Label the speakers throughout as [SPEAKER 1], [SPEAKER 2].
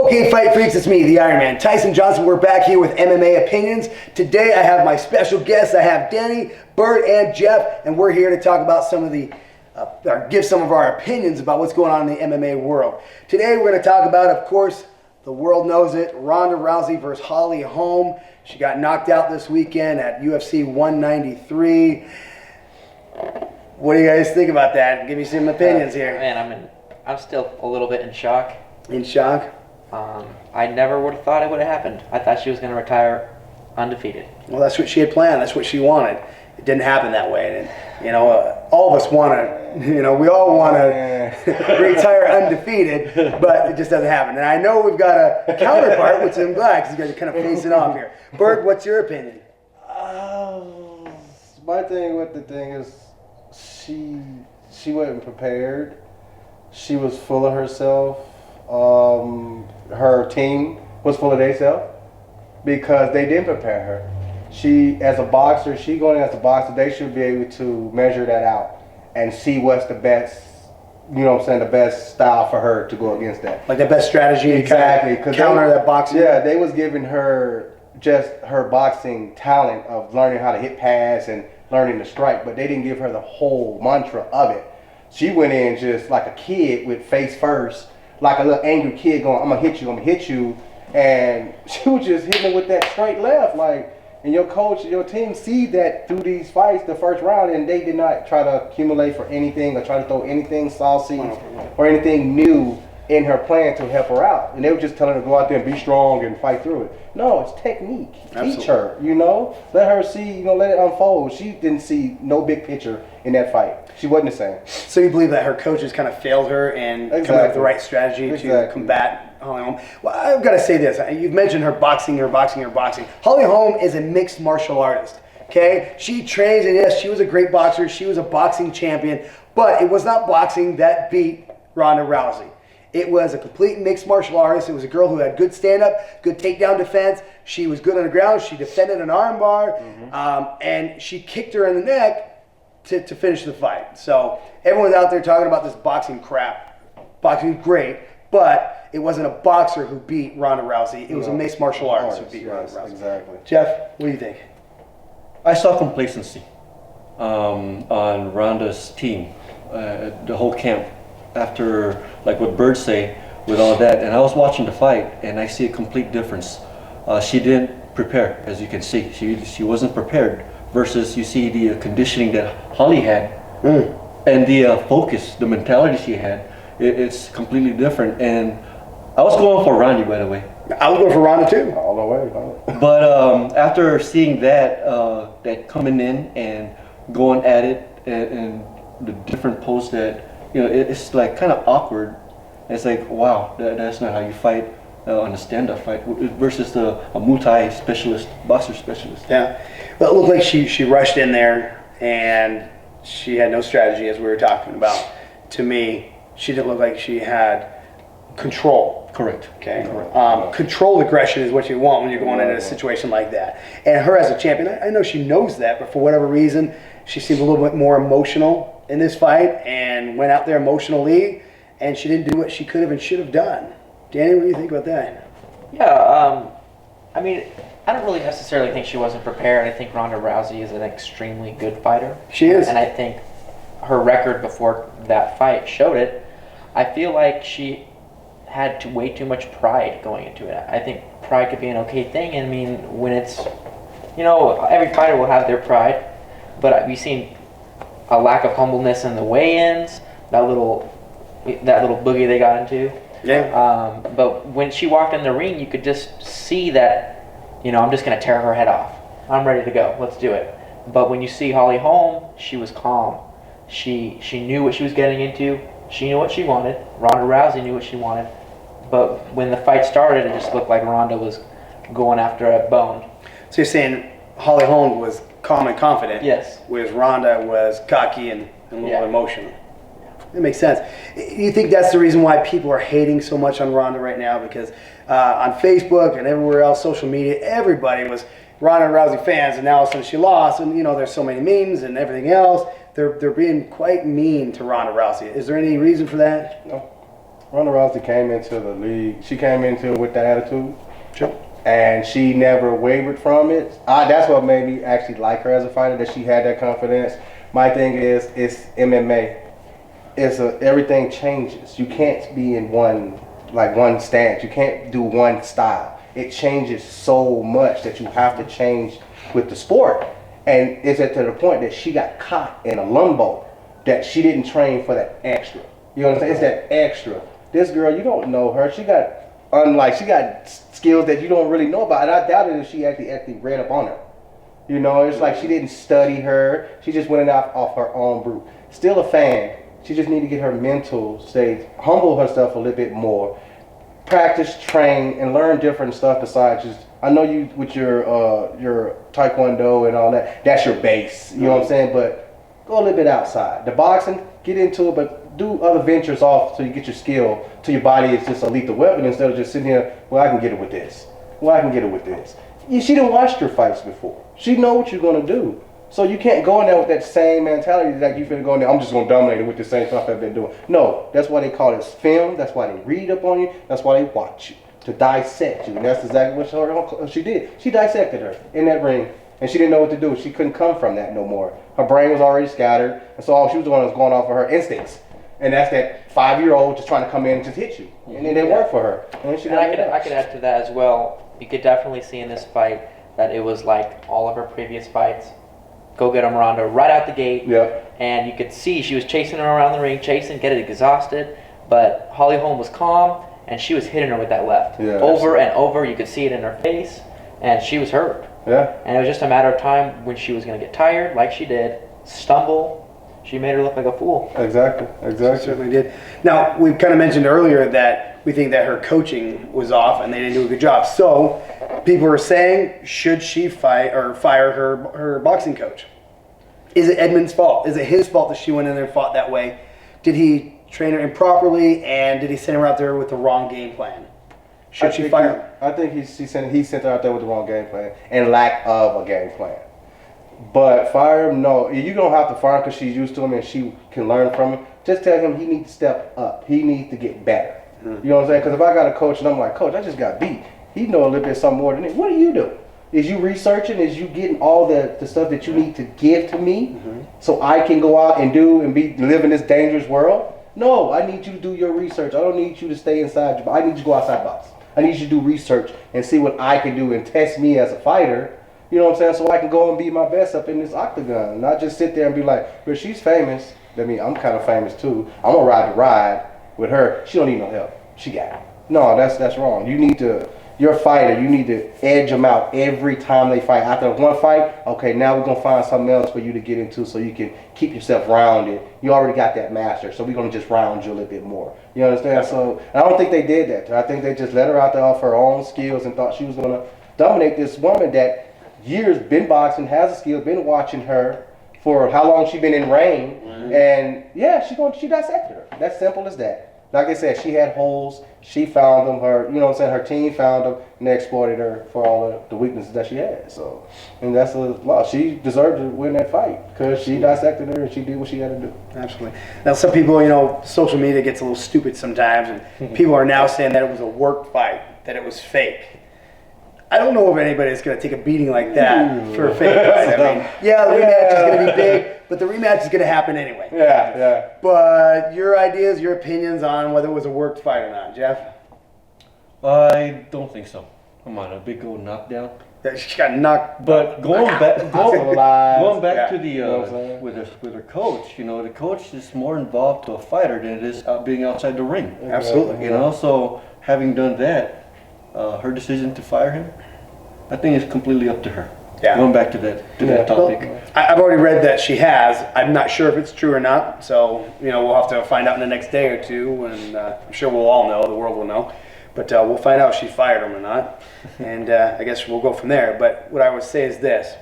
[SPEAKER 1] Okay, Fight Freaks, it's me, the Iron Man, Tyson Johnson. We're back here with MMA Opinions. Today I have my special guests. I have Danny, Bert, and Jeff, and we're here to talk about some of the, give some of our opinions about what's going on in the MMA world. Today we're going to talk about, of course, the world knows it, Ronda Rousey versus Holly Holm. She got knocked out this weekend at UFC 193. What do you guys think about that? Give me some opinions here.
[SPEAKER 2] Man, I'm still a little bit in shock.
[SPEAKER 1] In shock?
[SPEAKER 2] I never would have thought it would have happened. I thought she was going to retire undefeated.
[SPEAKER 1] Well, that's what she had planned. That's what she wanted. It didn't happen that way. And, you know, all of us want to, you know, we all want to retire undefeated, but it just doesn't happen. And I know we've got a counterpart, which I'm glad, because you guys are kind of facing off here. Bert, what's your opinion?
[SPEAKER 3] My thing with the thing is she wasn't prepared. She was full of herself. Her team was full of themselves because they didn't prepare her. She, as a boxer, they should be able to measure that out and see what's the best, you know what I'm saying, the best style for her to go against that.
[SPEAKER 1] Like the best strategy
[SPEAKER 3] exactly,
[SPEAKER 1] to counter that boxing?
[SPEAKER 3] Yeah, they was giving her just her boxing talent of learning how to hit pass and learning to strike, but they didn't give her the whole mantra of it. She went in just like a kid with face first, like a little angry kid going, I'm gonna hit you, and she was just hitting with that straight left, like, and your coach, your team see that through these fights, the first round, and they did not try to accumulate for anything or try to throw anything saucy or anything new in her plan to help her out. And they were just telling her to go out there and be strong and fight through it. No, it's technique.
[SPEAKER 1] Absolutely.
[SPEAKER 3] Teach her, you know? Let her see, you know, let it unfold. She didn't see no big picture in that fight. She wasn't the same.
[SPEAKER 1] So you believe that her coaches kind of failed her and coming up with the right strategy to combat Holly Holm? Well, I've got to say this. You've mentioned her boxing. Holly Holm is a mixed martial artist, okay? She trains, and yes, she was a great boxer. She was a boxing champion, but it was not boxing that beat Ronda Rousey. It was a complete mixed martial artist. It was a girl who had good stand-up, good takedown defense. She was good on the ground. She defended an armbar, and she kicked her in the neck to finish the fight. So everyone's out there talking about this boxing crap. Boxing is great, but it wasn't a boxer who beat Ronda Rousey. It was a mixed martial artist who beat Ronda Rousey.
[SPEAKER 3] Exactly.
[SPEAKER 1] Jeff, what do you think?
[SPEAKER 4] I saw complacency on Ronda's team, the whole camp. After, like what Bird say, with all that, and I was watching the fight, and I see a complete difference. She didn't prepare, as you can see. She wasn't prepared. Versus, you see the conditioning that Holly had, and the focus, the mentality she had. It's completely different. And I was going for Ronda, by the way.
[SPEAKER 1] I was going for Ronda too.
[SPEAKER 3] All the way.
[SPEAKER 4] But after seeing that, that coming in and going at it, and the different pose that. You know, it's like kind of awkward. It's like, wow, that's not how you fight on a stand-up fight versus a Muay Thai specialist, boxer specialist.
[SPEAKER 1] Yeah, but it looked like she rushed in there and she had no strategy, as we were talking about. To me, she didn't look like she had control.
[SPEAKER 4] Correct.
[SPEAKER 1] Okay. Controlled aggression is what you want when you're going into a situation like that. And her as a champion, I know she knows that, but for whatever reason, she seemed a little bit more emotional in this fight and went out there emotionally, and she didn't do what she could have and should have done. Danny, what do you think about that?
[SPEAKER 2] Yeah, I mean, I don't really necessarily think she wasn't prepared. I think Ronda Rousey is an extremely good fighter.
[SPEAKER 1] She is.
[SPEAKER 2] And I think her record before that fight showed it. I feel like she had way too much pride going into it. I think pride could be an okay thing. I mean, when it's, you know, every fighter will have their pride, but we've seen a lack of humbleness in the weigh-ins, that little boogie they got into.
[SPEAKER 1] Yeah.
[SPEAKER 2] But when she walked in the ring, you could just see that, you know, I'm just going to tear her head off. I'm ready to go. Let's do it. But when you see Holly Holm, she was calm. She knew what she was getting into. She knew what she wanted. Ronda Rousey knew what she wanted. But when the fight started, it just looked like Ronda was going after a bone.
[SPEAKER 1] So you're saying Holly Holm was calm and confident.
[SPEAKER 2] Yes.
[SPEAKER 1] Whereas Ronda was cocky and a little emotional.
[SPEAKER 2] Yeah.
[SPEAKER 1] That makes sense. You think that's the reason why people are hating so much on Ronda right now? Because on Facebook and everywhere else, social media, everybody was Ronda Rousey fans, and now all of a sudden she lost, and you know there's so many memes and everything else. They're being quite mean to Ronda Rousey. Is there any reason for that?
[SPEAKER 3] No. Ronda Rousey came into the league. She came into it with that attitude.
[SPEAKER 1] Sure.
[SPEAKER 3] And she never wavered from it. That's what made me actually like her as a fighter, that she had that confidence. My thing is, it's MMA. Everything changes. You can't be in one stance. You can't do one style. It changes so much that you have to change with the sport. And it's to the point that she got caught in a lumbo that she didn't train for that extra. You know what I'm saying? It's that extra. This girl, you don't know her. She got skills that you don't really know about. And I doubted if she actually read up on her. You know, it's like she didn't study her. She just went off her own brute. Still a fan. She just need to get her mental state, humble herself a little bit more, practice, train, and learn different stuff besides just. I know you with your taekwondo and all that. That's your base. You know what I'm saying? But go a little bit outside. The boxing, get into it, but do other ventures off so you get your skill. To your body is just a lethal weapon instead of just sitting here. Well, I can get it with this. Well, I can get it with this. She didn't watch your fights before. She know what you're gonna do. So you can't go in there with that same mentality that you finna go in there, I'm just gonna dominate it with the same stuff I've been doing. No, that's why they call it film. That's why they read up on you. That's why they watch you, to dissect you. And that's exactly what she did. She dissected her in that ring, and she didn't know what to do. She couldn't come from that no more. Her brain was already scattered, and so all she was doing was going off of her instincts. And that's that 5-year-old just trying to come in and just hit you. And it didn't work for her. And
[SPEAKER 2] I could add to that as well. You could definitely see in this fight that it was like all of her previous fights. Go get him, Ronda, right out the gate.
[SPEAKER 3] Yep.
[SPEAKER 2] And you could see she was chasing her around the ring, getting exhausted. But Holly Holm was calm, and she was hitting her with that left.
[SPEAKER 3] Yeah,
[SPEAKER 2] over and over. You could see it in her face, and she was hurt.
[SPEAKER 3] Yeah.
[SPEAKER 2] And it was just a matter of time when she was going to get tired, like she did, stumble. She made her look like a fool.
[SPEAKER 3] Exactly.
[SPEAKER 1] She certainly did. Now, we kind of mentioned earlier that we think that her coaching was off and they didn't do a good job. So, people are saying, should she fight or fire her boxing coach? Is it Edmund's fault? Is it his fault that she went in there and fought that way? Did he train her improperly, and did he send her out there with the wrong game plan? Should she fire him?
[SPEAKER 3] I think he sent her out there with the wrong game plan and lack of a game plan. But fire him, no. You don't have to fire him because she's used to him and she can learn from him. Just tell him he needs to step up. He needs to get better. You know what I'm saying? Because if I got a coach and I'm like, Coach, I just got beat. He know a little bit something more than me. What do you do? Is you researching? Is you getting all the stuff that you need to give to me so I can go out and do and live in this dangerous world? No, I need you to do your research. I don't need you to stay inside your box. I need you to go outside the box. I need you to do research and see what I can do and test me as a fighter. You know what I'm saying? So I can go and be my best up in this octagon. Not just sit there and be like, but she's famous. I mean, I'm kind of famous too. I'm going to ride the ride with her. She don't need no help. She got it. No, that's wrong. You're a fighter. You need to edge them out every time they fight. After one fight, okay, now we're going to find something else for you to get into so you can keep yourself rounded. You already got that master, so we're going to just round you a little bit more. You understand? So I don't think they did that. I think they just let her out there off her own skills and thought she was going to dominate this woman that years been boxing, has the skills, been watching her for how long she been in ring, and yeah, she dissected her. That's simple as that. Like I said, she had holes. She found them. Her team found them, and they exploited her for all the weaknesses that she had. So, and that's a loss. She deserved to win that fight because she dissected her and she did what she had to do.
[SPEAKER 1] Absolutely. Now, some people, social media gets a little stupid sometimes, and people are now saying that it was a work fight, that it was fake. I don't know if anybody's going to take a beating like that for a fake fight. I mean, yeah, the rematch is going to be big, but the rematch is going to happen anyway.
[SPEAKER 3] Yeah.
[SPEAKER 1] But your ideas, your opinions on whether it was a worked fight or not, Jeff?
[SPEAKER 4] I don't think so. Come on, a big old knockdown.
[SPEAKER 1] Yeah, she got knocked.
[SPEAKER 4] But going back to
[SPEAKER 3] Yeah.
[SPEAKER 4] with her coach, the coach is more involved to a fighter than it is being outside the ring.
[SPEAKER 1] Absolutely.
[SPEAKER 4] So having done that, her decision to fire him, I think it's completely up to her.
[SPEAKER 1] Yeah.
[SPEAKER 4] Going back to that topic.
[SPEAKER 1] Well, I've already read that she has. I'm not sure if it's true or not. So, we'll have to find out in the next day or two, and I'm sure we'll all know. The world will know. But we'll find out if she fired him or not. And I guess we'll go from there. But what I would say is this.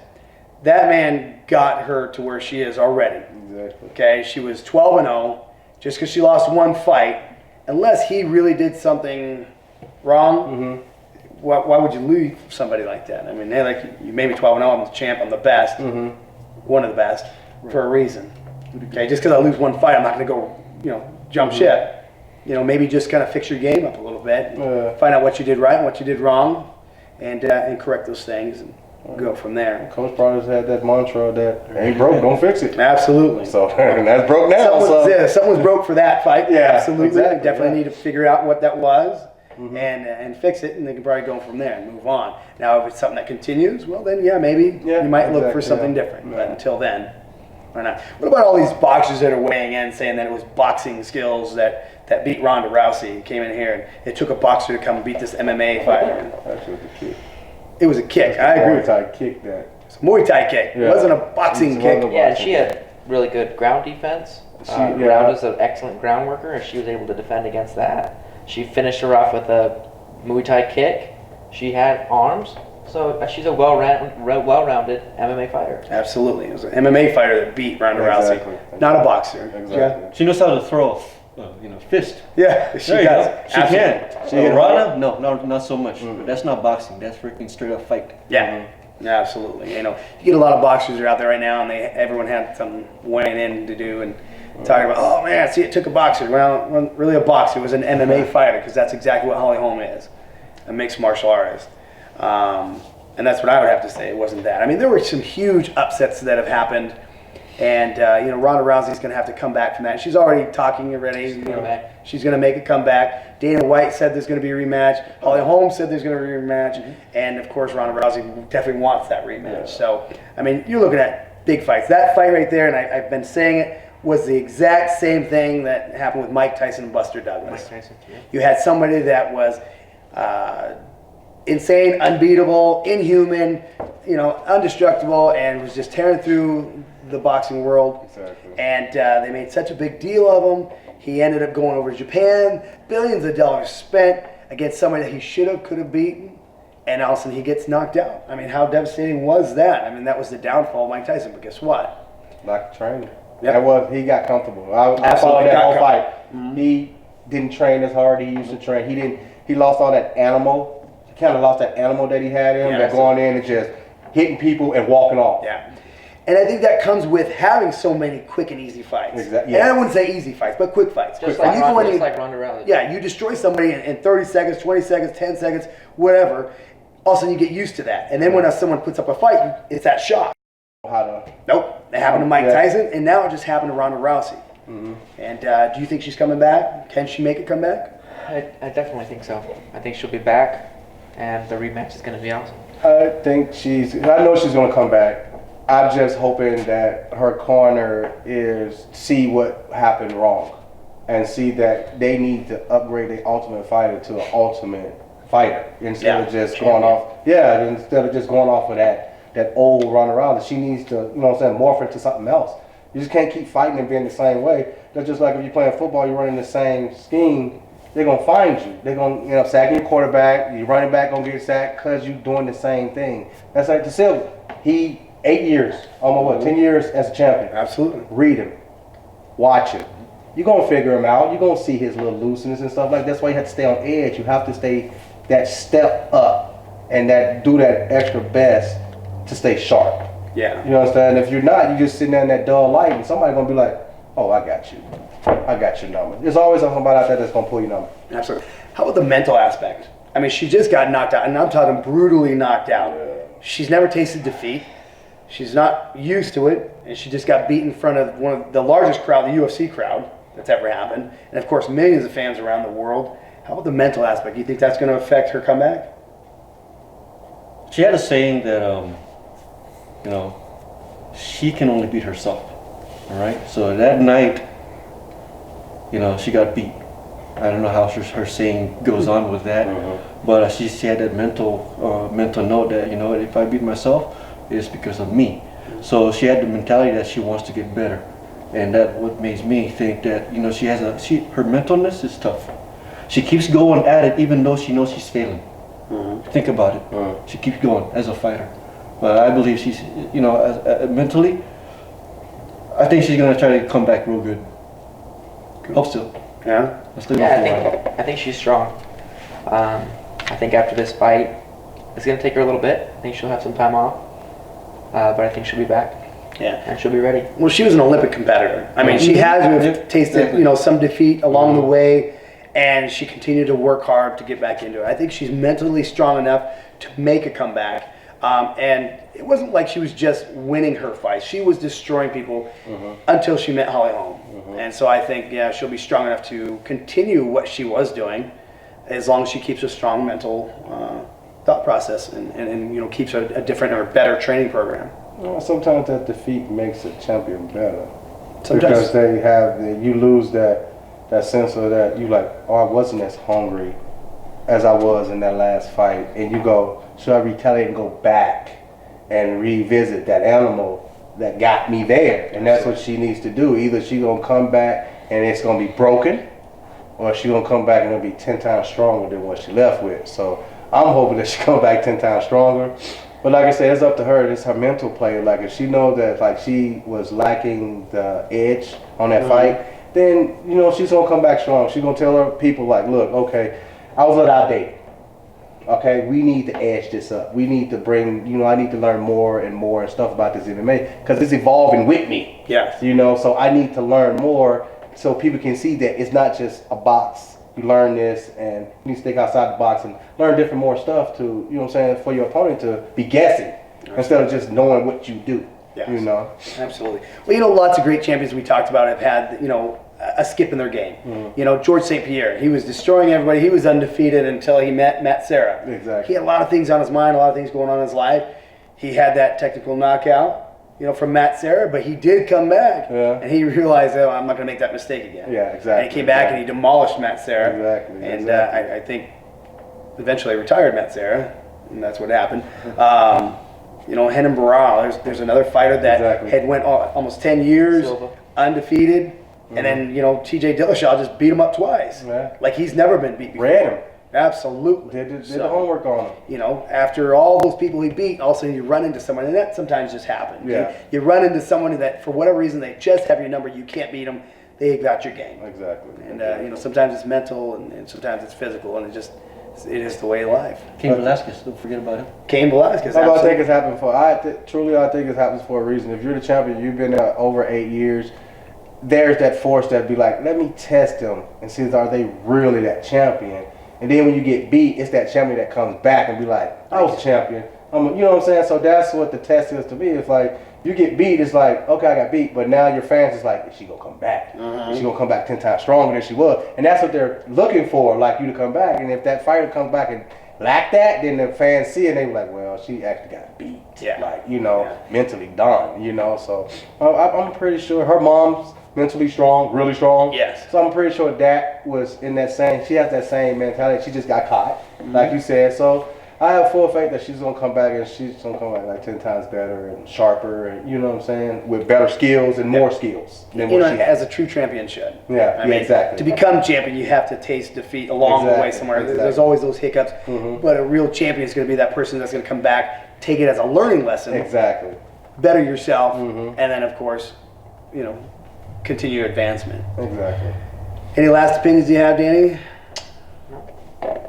[SPEAKER 1] That man got her to where she is already.
[SPEAKER 3] Exactly.
[SPEAKER 1] Okay? She was 12-0 just because she lost one fight. Unless he really did something wrong, why would you leave somebody like that? I mean, you made me 12-0, I'm the champ, I'm the best, one of the best, for a reason. Okay, just because I lose one fight, I'm not going to go, jump ship. maybe just kind of fix your game up a little bit, find out what you did right and what you did wrong, and correct those things and go from there.
[SPEAKER 3] Coach Brothers had that mantra that ain't broke, don't fix it.
[SPEAKER 1] Absolutely.
[SPEAKER 3] So and that's broke now.
[SPEAKER 1] Something was broke for that fight.
[SPEAKER 3] Yeah,
[SPEAKER 1] absolutely.
[SPEAKER 3] Exactly,
[SPEAKER 1] Definitely need to figure out what that was. And fix it, and they can probably go from there and move on. Now, if it's something that continues, well, then maybe you might look for something different. But until then, why not? What about all these boxers that are weighing in saying that it was boxing skills that beat Ronda Rousey? Came in here and it took a boxer to come and beat this MMA fighter.
[SPEAKER 3] Actually, it was a kick.
[SPEAKER 1] It was a kick. I agree.
[SPEAKER 3] Muay Thai kick that.
[SPEAKER 1] It's a Muay Thai kick. It wasn't a boxing kick.
[SPEAKER 2] Yeah, and she had really good ground defense. Ronda's an excellent ground worker, and she was able to defend against that. She finished her off with a Muay Thai kick. She had arms, so she's a well-rounded MMA fighter.
[SPEAKER 1] Absolutely, it was an MMA fighter that beat Ronda Rousey, not a boxer.
[SPEAKER 3] Exactly.
[SPEAKER 4] She knows how to throw, fist.
[SPEAKER 1] Yeah, she
[SPEAKER 4] There you
[SPEAKER 1] does.
[SPEAKER 4] go. She can. Ronda, no, not so much. But that's not boxing. That's freaking straight up fight.
[SPEAKER 1] Yeah. Absolutely. You get a lot of boxers are out there right now, and everyone had something weighing in to do and talking about, oh man, see, it took a boxer. Well, it wasn't really a boxer. It was an MMA fighter, because that's exactly what Holly Holm is, a mixed martial artist. And that's what I would have to say. It wasn't that. I mean, there were some huge upsets that have happened, and Ronda Rousey's going to have to come back from that. She's already talking already. She's going to make a comeback. Dana White said there's going to be a rematch. Holly Holm said there's going to be a rematch, and of course Ronda Rousey definitely wants that rematch. So, I mean, you're looking at big fights. That fight right there, and I've been saying it, was the exact same thing that happened with Mike Tyson and Buster Douglas. You had somebody that was insane, unbeatable, inhuman, undestructible, and was just tearing through the boxing world.
[SPEAKER 3] Exactly.
[SPEAKER 1] And they made such a big deal of him. He ended up going over to Japan, billions of dollars spent against somebody that he could have beaten, and all of a sudden he gets knocked out. I mean, how devastating was that? I mean, that was the downfall of Mike Tyson, but guess what?
[SPEAKER 3] Lack of training.
[SPEAKER 1] Yep.
[SPEAKER 3] He got comfortable. I followed that whole fight. He didn't train as hard he used to train. He lost all that animal. He kind of lost that animal that he had in him, that going in and just hitting people and walking off.
[SPEAKER 1] Yeah. And I think that comes with having so many quick and easy fights.
[SPEAKER 3] Exactly.
[SPEAKER 1] And I wouldn't say easy fights, but quick fights.
[SPEAKER 2] Just like Ronda Rousey.
[SPEAKER 1] Yeah, you destroy somebody in 30 seconds, 20 seconds, 10 seconds, whatever. All of a sudden you get used to that. And then when someone puts up a fight, it's that shock. Nope. It happened to Mike Tyson, and now it just happened to Ronda Rousey. And do you think she's coming back? Can she make a comeback?
[SPEAKER 2] I definitely think so. I think she'll be back, and the rematch is going to be awesome.
[SPEAKER 3] I know she's going to come back. I'm just hoping that her corner see what happened wrong and see that they need to upgrade the Ultimate Fighter to an Ultimate Fighter instead of just going off. Yeah, instead of just going off of that old Ronda Rousey. She needs to, morph into something else. You just can't keep fighting and being the same way. That's just like if you're playing football, you're running the same scheme. They're gonna find you. They're gonna, sacking your quarterback. Your running back gonna get sacked because you're doing the same thing. That's like DeSilva. He 8 years, almost 10 years as a champion.
[SPEAKER 1] Absolutely.
[SPEAKER 3] Read him, watch him. You're gonna figure him out. You're gonna see his little looseness and stuff like that. That's why you have to stay on edge. You have to stay that step up and do that extra best to stay sharp.
[SPEAKER 1] Yeah.
[SPEAKER 3] You know what I'm saying? If you're not, you're just sitting there in that dull light, and somebody's gonna be like, "Oh, I got you. I got your number." There's always somebody out there that's gonna pull your number.
[SPEAKER 1] Absolutely. How about the mental aspect? I mean, she just got knocked out, and I'm talking brutally knocked out.
[SPEAKER 3] Yeah.
[SPEAKER 1] She's never tasted defeat. She's not used to it, and she just got beat in front of one of the largest crowd, the UFC crowd, that's ever happened, and of course millions of fans around the world. How about the mental aspect? Do you think that's going to affect her comeback?
[SPEAKER 4] She had a saying that, she can only beat herself. All right. So that night, she got beat. I don't know how her saying goes on with that, but she had that mental note that if I beat myself, it's because of me. So she had the mentality that she wants to get better, and that what makes me think that her mentalness is tough. She keeps going at it even though she knows she's failing. Think about it. She keeps going as a fighter, but I believe she's mentally. I think she's gonna try to come back real good. Hope so.
[SPEAKER 1] Yeah.
[SPEAKER 2] I think she's strong. I think after this fight, it's gonna take her a little bit. I think she'll have some time off, but I think she'll be back.
[SPEAKER 1] Yeah.
[SPEAKER 2] And she'll be ready.
[SPEAKER 1] Well, she was an Olympic competitor. I mean, she has tasted some defeat along the way, and she continued to work hard to get back into it. I think she's mentally strong enough to make a comeback. And it wasn't like she was just winning her fights. She was destroying people until she met Holly Holm. And so I think, yeah, she'll be strong enough to continue what she was doing as long as she keeps a strong mental thought process and you know, keeps a different or better training program.
[SPEAKER 3] Well, sometimes that defeat makes a champion better.
[SPEAKER 1] Sometimes.
[SPEAKER 3] Because you lose that sense of that you like, oh, I wasn't as hungry as I was in that last fight, and you go, should I retaliate and go back and revisit that animal that got me there? And that's what she needs to do. Either she gonna come back and it's gonna be broken, or she gonna come back and it'll be 10 times stronger than what she left with. So I'm hoping that she come back 10 times stronger. But like I said, it's up to her. It's her mental play. Like if she knows that like she was lacking the edge on that fight, then you know she's gonna come back strong. She's gonna tell her people like, look, okay, I was outdated. Okay, we need to edge this up. We need to bring, you know, I need to learn more and more and stuff about this MMA because it's evolving with me.
[SPEAKER 1] Yes.
[SPEAKER 3] You know, so I need to learn more so people can see that it's not just a box. You learn this and you need to stick outside the box and learn different more stuff to, you know what I'm saying, for your opponent to be guessing instead of just knowing what you do.
[SPEAKER 1] Yes.
[SPEAKER 3] You know?
[SPEAKER 1] Absolutely. Well, you know, lots of great champions we talked about have had, you know, a skip in their game. You know, George St. Pierre, he was destroying everybody. He was undefeated until he met Matt Serra.
[SPEAKER 3] Exactly.
[SPEAKER 1] He had a lot of things on his mind, a lot of things going on in his life. He had that technical knockout, you know, from Matt Serra, but he did come back.
[SPEAKER 3] Yeah.
[SPEAKER 1] And he realized, oh, I'm not going to make that mistake again.
[SPEAKER 3] Yeah, exactly.
[SPEAKER 1] And he came back and he demolished Matt Serra.
[SPEAKER 3] Exactly.
[SPEAKER 1] And
[SPEAKER 3] exactly.
[SPEAKER 1] I think eventually retired Matt Serra, and that's what happened. You know, Renan Barral, there's another fighter that had went almost 10 years undefeated. And then, you know, TJ Dillashaw just beat him up twice.
[SPEAKER 3] Yeah.
[SPEAKER 1] Like he's never been beat before.
[SPEAKER 3] Ran him.
[SPEAKER 1] Absolutely.
[SPEAKER 3] Did the homework on him.
[SPEAKER 1] You know, after all those people he beat, all of a sudden you run into someone, and that sometimes just happens.
[SPEAKER 3] Yeah.
[SPEAKER 1] You run into someone that, for whatever reason, they just have your number, you can't beat them, they got your game.
[SPEAKER 3] Exactly.
[SPEAKER 1] And, you know, sometimes it's mental and sometimes it's physical, and it is the way of life.
[SPEAKER 4] Cain Velasquez, don't forget about him.
[SPEAKER 1] Cain Velasquez,
[SPEAKER 3] I think it's happened for. I think it happens for a reason. If you're the champion, you've been there over 8 years. There's that force that be like, let me test them and see are they really that champion. And then when you get beat, it's that champion that comes back and be like, I was a champion. You know what I'm saying? So that's what the test is to me. It's like you get beat, it's like, okay, I got beat, but now your fans is like, is she gonna come back? Is she gonna come back 10 times stronger than she was? And that's what they're looking for, like you to come back. And if that fighter comes back and lack that, then the fans see it and they be like, well, she actually got beat.
[SPEAKER 1] Yeah.
[SPEAKER 3] Like, you know, mentally done, you know. So I'm pretty sure her mom's mentally strong, really strong.
[SPEAKER 1] Yes.
[SPEAKER 3] So I'm pretty sure that was in that same, she has that same mentality. She just got caught, like you said. So I have full faith that she's going to come back and she's going to come back like 10 times better and sharper and, you know what I'm saying, with better skills and more skills than
[SPEAKER 1] You
[SPEAKER 3] what
[SPEAKER 1] know,
[SPEAKER 3] she
[SPEAKER 1] as a true champion should.
[SPEAKER 3] Yeah,
[SPEAKER 1] I mean,
[SPEAKER 3] exactly.
[SPEAKER 1] To become champion, you have to taste defeat along the way
[SPEAKER 3] Exactly,
[SPEAKER 1] somewhere.
[SPEAKER 3] exactly.
[SPEAKER 1] There's always those hiccups, but a real champion is going to be that person that's going to come back, take it as a learning lesson,
[SPEAKER 3] Exactly.
[SPEAKER 1] better yourself, and then, of course, you know, continue advancement.
[SPEAKER 3] Exactly.
[SPEAKER 1] Any last opinions you have, Danny?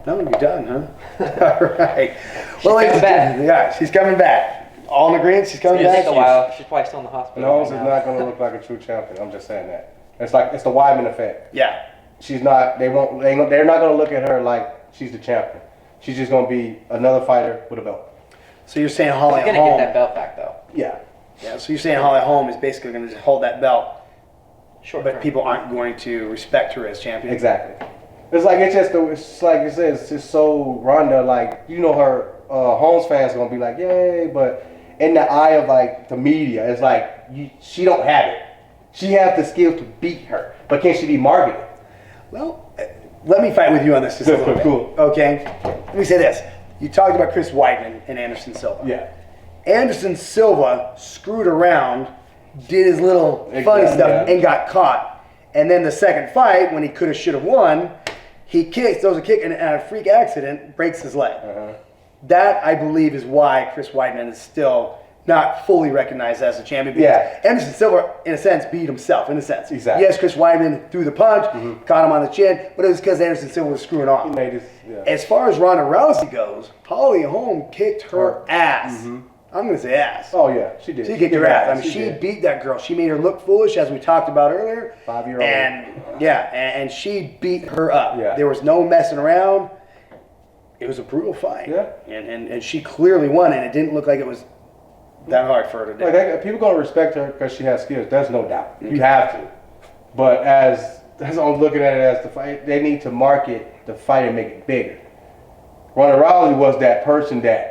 [SPEAKER 1] No, you're done, huh? All right. Well,
[SPEAKER 2] coming back.
[SPEAKER 1] Yeah, she's coming back. All in agreement, she's coming
[SPEAKER 2] It's gonna
[SPEAKER 1] back.
[SPEAKER 2] take a while. She's probably still in the hospital.
[SPEAKER 3] Nose is
[SPEAKER 2] right now.
[SPEAKER 3] not going to look like a true champion. I'm just saying that. It's the Wyman effect.
[SPEAKER 1] Yeah.
[SPEAKER 3] She's not. They're not going to look at her like she's the champion. She's just going to be another fighter with a belt.
[SPEAKER 1] So you're saying Holly
[SPEAKER 2] She's gonna
[SPEAKER 1] Holm?
[SPEAKER 2] get that belt back though.
[SPEAKER 3] Yeah.
[SPEAKER 1] Yeah. So you're saying Holly Holm is basically going to just hold that belt,
[SPEAKER 2] Short
[SPEAKER 1] but
[SPEAKER 2] term.
[SPEAKER 1] people aren't going to respect her as champion.
[SPEAKER 3] Exactly. It's like it's like you said. It's just so Ronda. Like you know her Holmes fans are going to be like, yay, but in the eye of like the media, it's like she don't have it. She has the skill to beat her, but can she be marketed?
[SPEAKER 1] Well, let me fight with you on this just a little bit.
[SPEAKER 3] Cool.
[SPEAKER 1] Okay. Let me say this. You talked about Chris Weidman and Anderson Silva.
[SPEAKER 3] Yeah.
[SPEAKER 1] Anderson Silva screwed around, did his little funny
[SPEAKER 3] Exactly,
[SPEAKER 1] stuff,
[SPEAKER 3] yeah.
[SPEAKER 1] and got caught. And then the second fight, when he could have, should have won, he throws a kick and a freak accident breaks his leg. That, I believe, is why Chris Weidman is still not fully recognized as a champion. Because Anderson Silva, in a sense, beat himself, in a sense.
[SPEAKER 3] Exactly.
[SPEAKER 1] Yes, Chris Weidman threw the punch, caught him on the chin, but it was because Anderson Silva was screwing off.
[SPEAKER 3] He made his,
[SPEAKER 1] As far as Ronda Rousey goes, Holly Holm kicked her ass. I'm going to say ass.
[SPEAKER 3] Oh, yeah, she did.
[SPEAKER 1] She kicked her ass. I mean, she beat that girl. She made her look foolish, as we talked about earlier.
[SPEAKER 3] 5-year-old.
[SPEAKER 1] And she beat her up.
[SPEAKER 3] Yeah.
[SPEAKER 1] There was no messing around. It was a brutal fight.
[SPEAKER 3] Yeah.
[SPEAKER 1] And she clearly won, and it didn't look like it was that hard for her to do.
[SPEAKER 3] Like, people going to respect her because she has skills. There's no doubt. You have to. But as I'm looking at it as the fight, they need to market the fight and make it bigger. Ronda Rousey was that person, that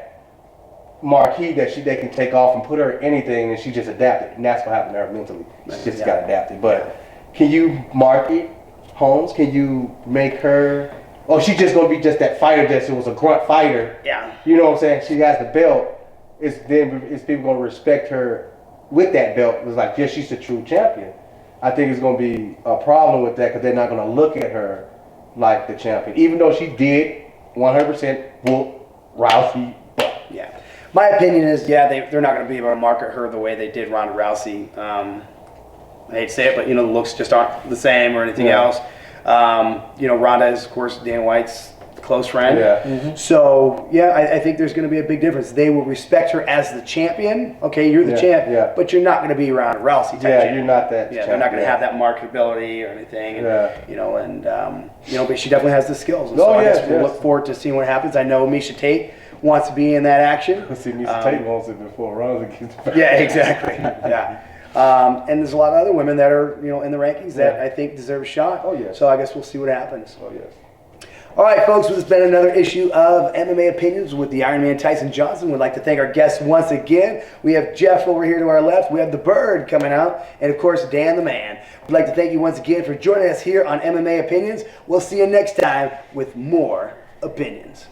[SPEAKER 3] marquee that they can take off and put her in anything, and she just adapted. And that's what happened to her mentally. She just got adapted. But can you market Holmes? Can you make her... Oh, she's just going to be just that fighter that was a grunt fighter.
[SPEAKER 1] Yeah.
[SPEAKER 3] You know what I'm saying? She has the belt. It's people going to respect her with that belt. It's like, yes, she's a true champion. I think it's going to be a problem with that because they're not going to look at her like the champion. Even though she did 100% whoop Rousey.
[SPEAKER 1] Yeah. My opinion is, they're not going to be able to market her the way they did Ronda Rousey. I hate to say it, but, the looks just aren't the same or anything else. Ronda is, of course, Dan White's close friend.
[SPEAKER 3] Yeah. Mm-hmm.
[SPEAKER 1] So, I think there's going to be a big difference. They will respect her as the champion. Okay, you're the champ, but you're not going to be Ronda Rousey type champion.
[SPEAKER 3] You're not that
[SPEAKER 1] they're not going to have that marketability or anything. And, but she definitely has the skills. And I guess we'll look forward to seeing what happens. I know Miesha Tate wants to be in that action.
[SPEAKER 3] See, Miesha Tate wants it before Ronda gets back.
[SPEAKER 1] Yeah, exactly. And there's a lot of other women that are, in the rankings that I think deserve a shot.
[SPEAKER 3] Oh, yes.
[SPEAKER 1] So I guess we'll see what happens.
[SPEAKER 3] Oh, yes.
[SPEAKER 1] All right, folks, this has been another issue of MMA Opinions with the Iron Man Tyson Johnson. We'd like to thank our guests once again. We have Jeff over here to our left. We have the Bird coming out. And, of course, Dan the Man. We'd like to thank you once again for joining us here on MMA Opinions. We'll see you next time with more opinions.